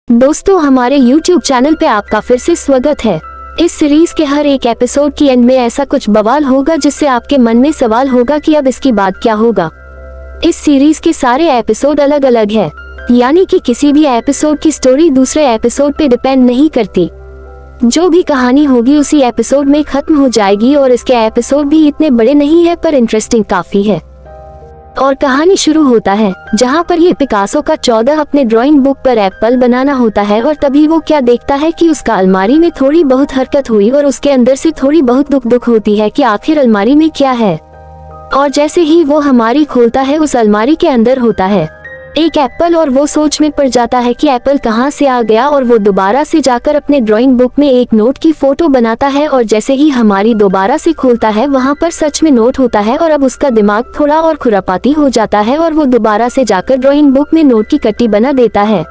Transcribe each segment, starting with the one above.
दोस्तों, हमारे YouTube channel पे आपका फिर से स्वागत है। इस सीरीज के हर एक एपिसोड की एंड में ऐसा कुछ बवाल होगा जिससे आपके मन में सवाल होगा कि अब इसकी बात क्या होगा। इस सीरीज के सारे एपिसोड अलग अलग है, यानी कि किसी भी एपिसोड की स्टोरी दूसरे एपिसोड पे डिपेंड नहीं करती। जो भी कहानी होगी उसी एपिसोड में खत्म हो जाएगी और इसके एपिसोड भी इतने बड़े नहीं है पर इंटरेस्टिंग काफी है। और कहानी शुरू होता है जहाँ पर ये पिकासो का 14 अपने ड्राइंग बुक पर एप्पल बनाना होता है और तभी वो क्या देखता है कि उसका अलमारी में थोड़ी बहुत हरकत हुई और उसके अंदर से थोड़ी बहुत दुख होती है कि आखिर अलमारी में क्या है। और जैसे ही वो अलमारी खोलता है उस अलमारी के अंदर होता है एक एप्पल और वो सोच में पड़ जाता है कि एप्पल कहाँ से आ गया और वो दोबारा से जाकर अपने ड्राइंग बुक में एक नोट की फोटो बनाता है और जैसे ही हमारी दोबारा से खोलता है वहाँ पर सच में नोट होता है और अब उसका दिमाग थोड़ा और खुरापाती हो जाता है और वो दोबारा से जाकर ड्राइंग बुक में नोट की कट्टी बना देता है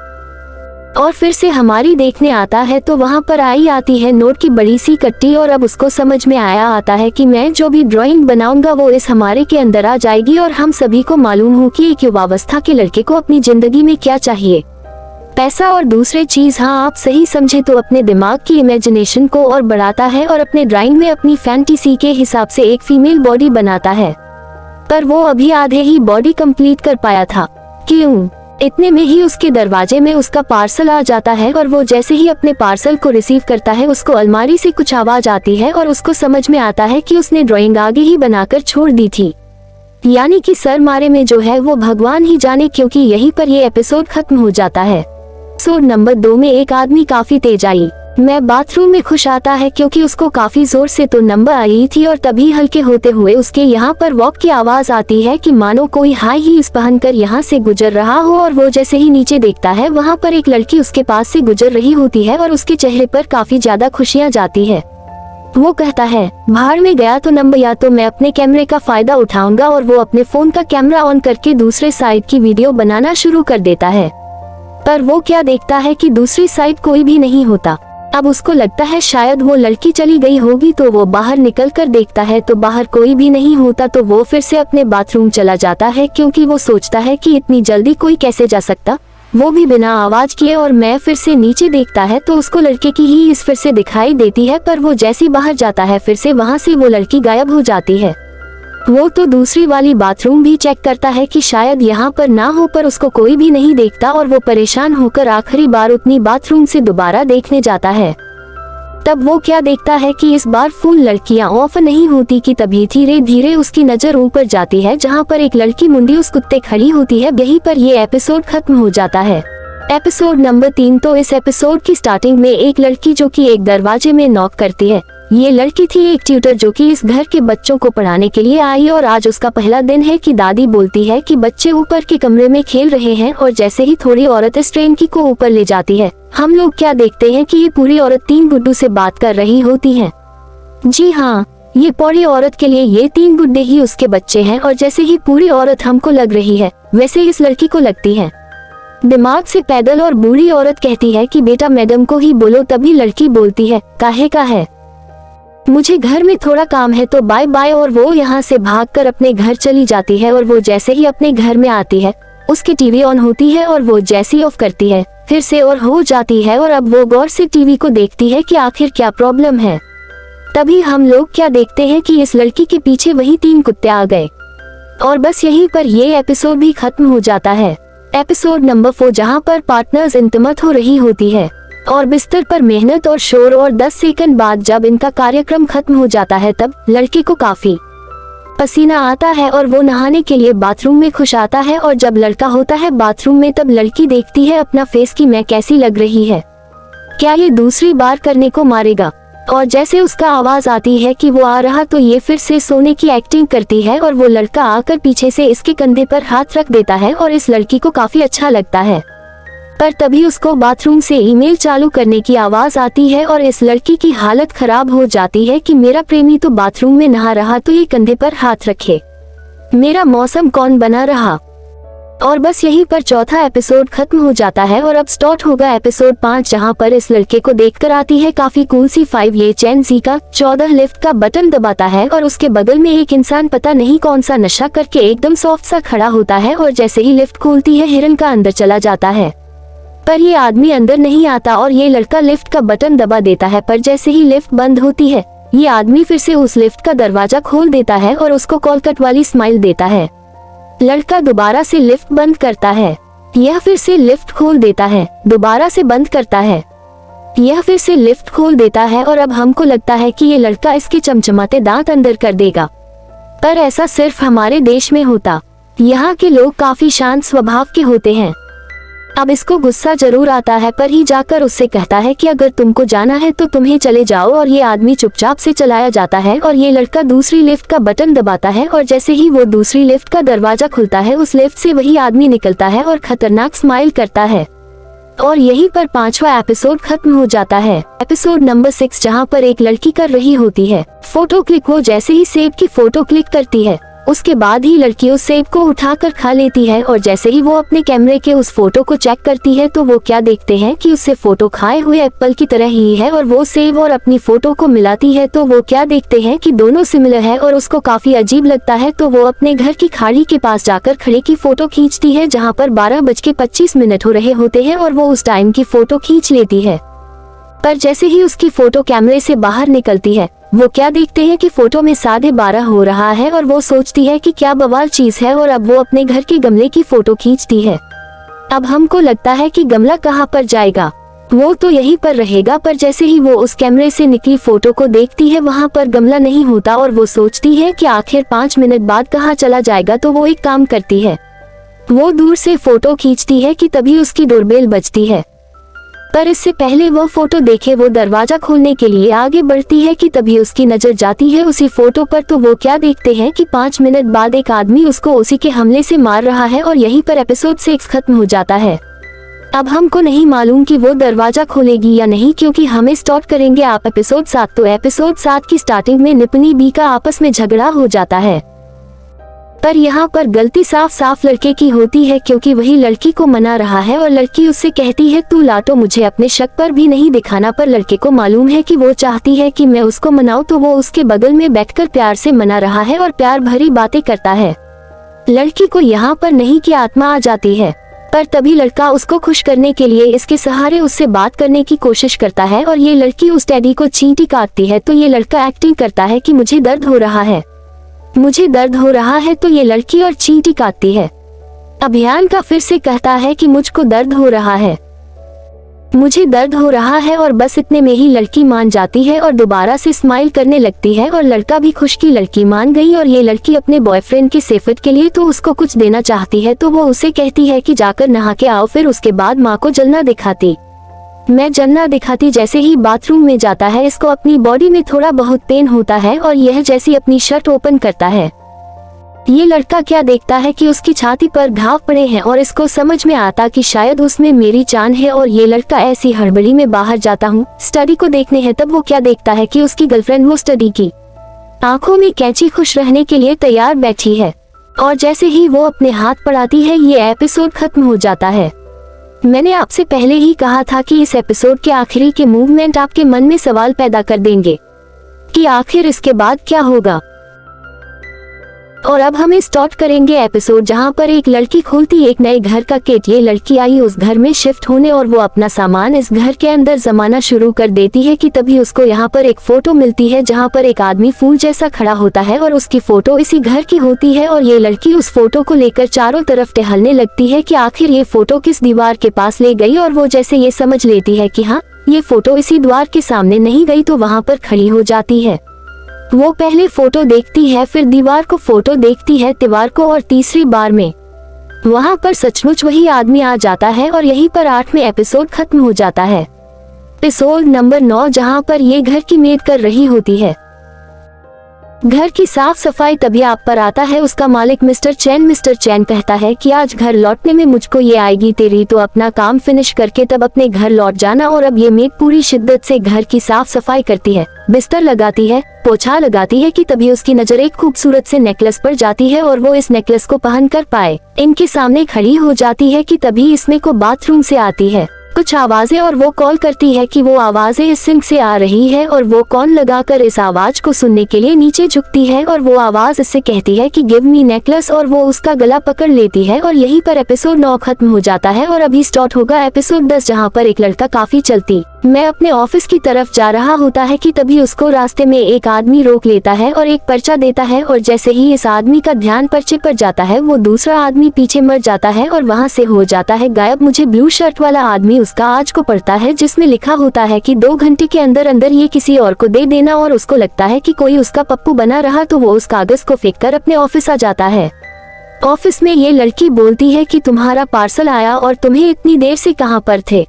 और फिर से हमारी देखने आता है तो वहाँ पर आती है नोट की बड़ी सी कट्टी और अब उसको समझ में आता है कि मैं जो भी ड्राइंग बनाऊंगा वो इस हमारे के अंदर आ जाएगी और हम सभी को मालूम हो कि एक युवावस्था के लड़के को अपनी जिंदगी में क्या चाहिए, पैसा और दूसरे चीज। हाँ, आप सही समझे तो अपने दिमाग की इमेजिनेशन को और बढ़ाता है और अपने ड्राइंग में अपनी फैंटेसी के हिसाब से एक फीमेल बॉडी बनाता है, पर वो अभी आधे ही बॉडी कंप्लीट कर पाया था। क्यों? इतने में ही उसके दरवाजे में उसका पार्सल आ जाता है और वो जैसे ही अपने पार्सल को रिसीव करता है उसको अलमारी से कुछ आवाज आती है और उसको समझ में आता है कि उसने ड्राइंग आगे ही बनाकर छोड़ दी थी, यानी कि सर मारे में जो है वो भगवान ही जाने, क्योंकि यहीं पर ये एपिसोड खत्म हो जाता है। एपिसोड नंबर 2 में एक आदमी काफी तेज आई मैं बाथरूम में खुश आता है क्योंकि उसको काफी जोर से तो नंबर आई थी और तभी हल्के होते हुए उसके यहाँ पर वॉक की आवाज आती है कि मानो कोई हाई हील्स पहनकर यहाँ से गुजर रहा हो और वो जैसे ही नीचे देखता है वहाँ पर एक लड़की उसके पास से गुजर रही होती है और उसके चेहरे पर काफी ज्यादा खुशियाँ जाती है। वो कहता है बाहर में गया तो नंबर, या तो मैं अपने कैमरे का फायदा उठाऊंगा, और वो अपने फोन का कैमरा ऑन करके दूसरे साइड की वीडियो बनाना शुरू कर देता है। पर वो क्या देखता है कि दूसरी साइड कोई भी नहीं होता। अब उसको लगता है शायद वो लड़की चली गई होगी, तो वो बाहर निकल कर देखता है तो बाहर कोई भी नहीं होता। तो वो फिर से अपने बाथरूम चला जाता है क्योंकि वो सोचता है कि इतनी जल्दी कोई कैसे जा सकता, वो भी बिना आवाज किए। और मैं फिर से नीचे देखता है तो उसको लड़के की ही इस फिर से दिखाई देती है, पर वो जैसी बाहर जाता है फिर से वहाँ से वो लड़की गायब हो जाती है। वो तो दूसरी वाली बाथरूम भी चेक करता है कि शायद यहाँ पर ना हो, पर उसको कोई भी नहीं देखता और वो परेशान होकर आखिरी बार उतनी बाथरूम से दोबारा देखने जाता है। तब वो क्या देखता है कि इस बार फुल लड़कियां ऑफ नहीं होती कि तभी धीरे धीरे उसकी नजर ऊपर जाती है जहाँ पर एक लड़की मुंडी उस कुत्ते खड़ी होती है। यहीं पर ये एपिसोड खत्म हो जाता है। एपिसोड नंबर 3 तो इस एपिसोड की स्टार्टिंग में एक लड़की जो कि एक दरवाजे में नॉक करती है। ये लड़की थी एक ट्यूटर जो कि इस घर के बच्चों को पढ़ाने के लिए आई और आज उसका पहला दिन है कि दादी बोलती है कि बच्चे ऊपर के कमरे में खेल रहे हैं और जैसे ही थोड़ी औरत इस ट्रेन की को ऊपर ले जाती है हम लोग क्या देखते हैं कि ये पूरी औरत 3 गुड्डू से बात कर रही होती है। जी हाँ, ये पूरी औरत के लिए ये 3 गुड्डे ही उसके बच्चे हैं और जैसे ही पूरी औरत हमको लग रही है वैसे इस लड़की को लगती है दिमाग से पैदल। और बूढ़ी औरत कहती है कि बेटा मैडम को ही बोलो, तभी लड़की बोलती है काहे का है, मुझे घर में थोड़ा काम है तो बाय बाय। और वो यहाँ से भागकर अपने घर चली जाती है और वो जैसे ही अपने घर में आती है उसकी टीवी ऑन होती है और वो जैसी ऑफ करती है फिर से और हो जाती है और अब वो गौर से टीवी को देखती है कि आखिर क्या प्रॉब्लम है। तभी हम लोग क्या देखते हैं कि इस लड़की के पीछे वही 3 कुत्ते आ गए और बस यहीं पर ये एपिसोड भी खत्म हो जाता है। एपिसोड नंबर 4 जहाँ पर पार्टनर्स इंतमत हो रही होती है और बिस्तर पर मेहनत और शोर, और 10 सेकंड बाद जब इनका कार्यक्रम खत्म हो जाता है तब लड़के को काफी पसीना आता है और वो नहाने के लिए बाथरूम में खुश आता है। और जब लड़का होता है बाथरूम में तब लड़की देखती है अपना फेस की मैं कैसी लग रही है, क्या ये दूसरी बार करने को मारेगा। और जैसे उसका आवाज आती है कि वो आ रहा तो ये फिर से सोने की एक्टिंग करती है और वो लड़का आकर पीछे से इसके कंधे पर हाथ रख देता है और इस लड़की को काफी अच्छा लगता है। पर तभी उसको बाथरूम से ईमेल चालू करने की आवाज आती है और इस लड़की की हालत खराब हो जाती है कि मेरा प्रेमी तो बाथरूम में नहा रहा तो ये कंधे पर हाथ रखे, मेरा मौसम कौन बना रहा। और बस यहीं पर चौथा एपिसोड खत्म हो जाता है और अब स्टार्ट होगा एपिसोड 5 जहां पर इस लड़के को देखकर आती है काफी कूल सी 5 ये चैन जी का 14 लिफ्ट का बटन दबाता है और उसके बगल में एक इंसान पता नहीं कौन सा नशा करके एकदम सॉफ्ट सा खड़ा होता है और जैसे ही लिफ्ट खोलती है हिरन का अंदर चला जाता है। पर ये आदमी अंदर नहीं आता और ये लड़का लिफ्ट का बटन दबा देता है। पर जैसे ही लिफ्ट बंद होती है, ये आदमी फिर से उस लिफ्ट का दरवाजा खोल देता है और उसको कॉलकट वाली स्माइल देता है। लड़का दोबारा से लिफ्ट बंद करता है, यह फिर से लिफ्ट खोल देता है, दोबारा से बंद करता है, यह फिर से लिफ्ट खोल देता है। और अब हमको लगता है कि ये लड़का इसके चमचमाते दांत अंदर कर देगा, पर ऐसा सिर्फ हमारे देश में होता। यहाँ के लोग काफी शांत स्वभाव के होते हैं। अब इसको गुस्सा जरूर आता है, पर ही जाकर उससे कहता है कि अगर तुमको जाना है तो तुम्हें चले जाओ। और ये आदमी चुपचाप से चलाया जाता है और ये लड़का दूसरी लिफ्ट का बटन दबाता है और जैसे ही वो दूसरी लिफ्ट का दरवाजा खुलता है, उस लिफ्ट से वही आदमी निकलता है और खतरनाक स्माइल करता है। और यहीं पर 5वां एपिसोड खत्म हो जाता है। एपिसोड नंबर 6, जहाँ पर एक लड़की कर रही होती है फोटो क्लिक। वो जैसे ही सेब की फोटो क्लिक करती है, उसके बाद ही लड़की उस सेब को उठाकर खा लेती है। और जैसे ही वो अपने कैमरे के उस फोटो को चेक करती है, तो वो क्या देखते हैं कि उससे फोटो खाए हुए एप्पल की तरह ही है। और वो सेब और अपनी फोटो को मिलाती है, तो वो क्या देखते हैं कि दोनों सिमिलर है और उसको काफी अजीब लगता है। तो वो अपने घर की खाड़ी के पास जाकर खड़े की फोटो खींचती है, जहाँ पर 12:25 हो रहे होते हैं और वो उस टाइम की फोटो खींच लेती है। पर जैसे ही उसकी फोटो कैमरे से बाहर निकलती है, वो क्या देखते हैं कि फोटो में 12:30 हो रहा है। और वो सोचती है कि क्या बवाल चीज है, और अब वो अपने घर के गमले की फोटो खींचती है। अब हमको लगता है कि गमला कहाँ पर जाएगा, वो तो यहीं पर रहेगा। पर जैसे ही वो उस कैमरे से निकली फोटो को देखती है, वहाँ पर गमला नहीं होता और वो सोचती है कि आखिर 5 मिनट बाद कहाँ चला जाएगा। तो वो एक काम करती है, वो दूर से फोटो खींचती है कि तभी उसकी डोरबेल बजती है। पर इससे पहले वो फोटो देखे वो दरवाजा खोलने के लिए आगे बढ़ती है कि तभी उसकी नजर जाती है उसी फोटो पर। तो वो क्या देखते हैं कि 5 मिनट बाद एक आदमी उसको उसी के हमले से मार रहा है। और यहीं पर एपिसोड 6 खत्म हो जाता है। अब हमको नहीं मालूम कि वो दरवाजा खोलेगी या नहीं, क्योंकि हमें स्टार्ट करेंगे आप एपिसोड 7। तो एपिसोड 7 की स्टार्टिंग में निपनी बी का आपस में झगड़ा हो जाता है, पर यहाँ पर गलती साफ साफ लड़के की होती है, क्योंकि वही लड़की को मना रहा है और लड़की उससे कहती है तू लाटो, मुझे अपने शक पर भी नहीं दिखाना। पर लड़के को मालूम है कि वो चाहती है कि मैं उसको मनाऊं, तो वो उसके बगल में बैठकर प्यार से मना रहा है और प्यार भरी बातें करता है। लड़की को यहाँ पर नहीं की आत्मा आ जाती है, पर तभी लड़का उसको खुश करने के लिए इसके सहारे उससे बात करने की कोशिश करता है। और ये लड़की उस टेडी को चींटी काटती है, तो ये लड़का एक्टिंग करता है कि मुझे दर्द हो रहा है, मुझे दर्द हो रहा है। तो ये लड़की और चींटी काटती है। अभियान का फिर से कहता है कि मुझको दर्द हो रहा है, मुझे दर्द हो रहा है। और बस इतने में ही लड़की मान जाती है और दोबारा से स्माइल करने लगती है। और लड़का भी खुश की लड़की मान गई। और ये लड़की अपने बॉयफ्रेंड की सेफ्टी के लिए तो उसको कुछ देना चाहती है, तो वो उसे कहती है कि जाकर नहा के आओ, फिर उसके बाद माँ को जलना दिखाती। मैं जलना दिखाती जैसे ही बाथरूम में जाता है, इसको अपनी बॉडी में थोड़ा बहुत पेन होता है और यह जैसी अपनी शर्ट ओपन करता है, ये लड़का क्या देखता है कि उसकी छाती पर घाव पड़े हैं और इसको समझ में आता कि शायद उसमें मेरी जान है। और ये लड़का ऐसी हड़बड़ी में बाहर जाता हूँ स्टडी को देखने है, तब वो क्या देखता है कि उसकी गर्लफ्रेंड वो स्टडी की आंखों में कैंची खुश रहने के लिए तैयार बैठी है। और जैसे ही वो अपने हाथ पड़ाती है, ये एपिसोड खत्म हो जाता है। मैंने आपसे पहले ही कहा था कि इस एपिसोड के आखिरी के मूवमेंट आपके मन में सवाल पैदा कर देंगे कि आखिर इसके बाद क्या होगा। और अब हमें स्टार्ट करेंगे एपिसोड जहां पर एक लड़की खोलती एक नए घर का गेट। ये लड़की आई उस घर में शिफ्ट होने और वो अपना सामान इस घर के अंदर जमाना शुरू कर देती है कि तभी उसको यहाँ पर एक फोटो मिलती है जहाँ पर एक आदमी फूल जैसा खड़ा होता है और उसकी फोटो इसी घर की होती है। और ये लड़की उस फोटो को लेकर चारों तरफ टहलने लगती है कि आखिर ये फोटो किस दीवार के पास ले गई। और वो जैसे ये समझ लेती है कि हाँ, ये फोटो इसी द्वार के सामने नहीं गई, तो वहाँ पर खड़ी हो जाती है। वो पहले फोटो देखती है, फिर दीवार को फोटो देखती है, दीवार को, और तीसरी बार में वहां पर सचमुच वही आदमी आ जाता है। और यहीं पर 8वें एपिसोड खत्म हो जाता है। एपिसोड नंबर 9 जहां पर ये घर की मेड कर रही होती है घर की साफ सफाई, तभी आप पर आता है उसका मालिक मिस्टर चैन। मिस्टर चैन कहता है कि आज घर लौटने में मुझको ये आएगी तेरी, तो अपना काम फिनिश करके तब अपने घर लौट जाना। और अब ये मेड पूरी शिद्दत से घर की साफ सफाई करती है, बिस्तर लगाती है, पोछा लगाती है कि तभी उसकी नजर एक खूबसूरत से नेकलेस पर जाती है और वो इस नेकलेस को पहन कर पाए इनके सामने खड़ी हो जाती है कि तभी इसमें को बाथरूम से आती है। कुछ आवाजें और वो कॉल करती है कि वो आवाजें इस सिंक से आ रही है और वो कॉल लगाकर इस आवाज को सुनने के लिए नीचे झुकती है और वो आवाज इससे कहती है कि गिव मी नेकलेस और वो उसका गला पकड़ लेती है और यहीं पर एपिसोड 9 खत्म हो जाता है और अभी स्टार्ट होगा एपिसोड 10, जहाँ पर एक लड़का काफी चलती मैं अपने ऑफिस की तरफ जा रहा होता है कि तभी उसको रास्ते में एक आदमी रोक लेता है और एक पर्चा देता है और जैसे ही इस आदमी का ध्यान पर्चे पर जाता है वो दूसरा आदमी पीछे मर जाता है और वहाँ से हो जाता है गायब। मुझे ब्लू शर्ट वाला आदमी उसका आज को पढ़ता है जिसमें लिखा होता है कि 2 घंटे के अंदर अंदर ये किसी और को दे देना और उसको लगता है कि कोई उसका पप्पू बना रहा तो वो उस कागज को फेंक कर अपने ऑफिस आ जाता है। ऑफिस में ये लड़की बोलती है कि तुम्हारा पार्सल आया और तुम्हें इतनी देर से कहाँ पर थे।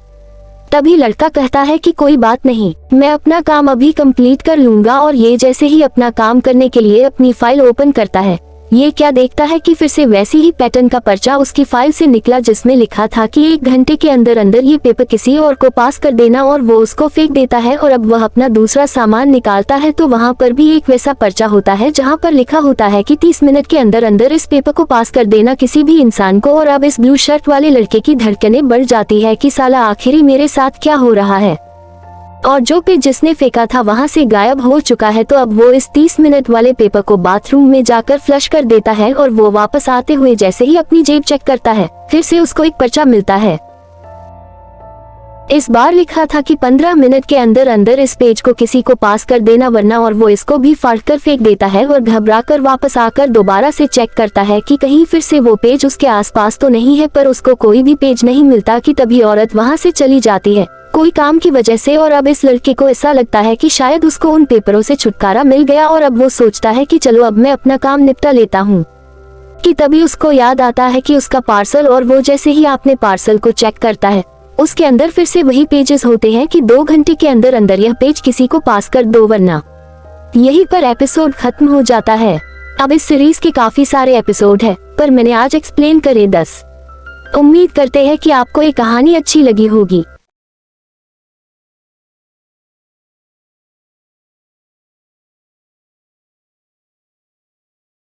तभी लड़का कहता है कि कोई बात नहीं, मैं अपना काम अभी कंप्लीट कर लूंगा और ये जैसे ही अपना काम करने के लिए अपनी फाइल ओपन करता है ये क्या देखता है कि फिर से वैसी ही पैटर्न का पर्चा उसकी फाइल से निकला जिसमें लिखा था कि 1 घंटे के अंदर अंदर ये पेपर किसी और को पास कर देना और वो उसको फेंक देता है और अब वह अपना दूसरा सामान निकालता है तो वहाँ पर भी एक वैसा पर्चा होता है जहाँ पर लिखा होता है कि 30 मिनट के अंदर अंदर इस पेपर को पास कर देना किसी भी इंसान को। और अब इस ब्लू शर्ट वाले लड़के की धड़कनें बढ़ जाती है कि साला आखिरी मेरे साथ क्या हो रहा है। और जो पेज जिसने फेंका था वहाँ से गायब हो चुका है तो अब वो इस 30 मिनट वाले पेपर को बाथरूम में जाकर फ्लश कर देता है और वो वापस आते हुए जैसे ही अपनी जेब चेक करता है फिर से उसको एक पर्चा मिलता है। इस बार लिखा था कि 15 मिनट के अंदर अंदर इस पेज को किसी को पास कर देना वरना, और वो इसको भी फाड़ कर फेंक देता है और घबराकर वापस आकर दोबारा से चेक करता है कि कहीं फिर से वो पेज उसके आसपास तो नहीं है, पर उसको कोई भी पेज नहीं मिलता कि तभी औरत वहाँ से चली जाती है कोई काम की वजह से। और अब इस लड़के को ऐसा लगता है कि शायद उसको उन पेपरों से छुटकारा मिल गया और अब वो सोचता है कि चलो अब मैं अपना काम निपटा लेता हूँ कि तभी उसको याद आता है कि उसका पार्सल, और वो जैसे ही अपने पार्सल को चेक करता है उसके अंदर फिर से वही पेजेस होते हैं कि 2 घंटे के अंदर अंदर यह पेज किसी को पास कर दो वरना। यहीं पर एपिसोड खत्म हो जाता है। अब इस सीरीज के काफी सारे एपिसोड है पर मैंने आज एक्सप्लेन करे 10। उम्मीद करते हैं कि आपको ये कहानी अच्छी लगी होगी।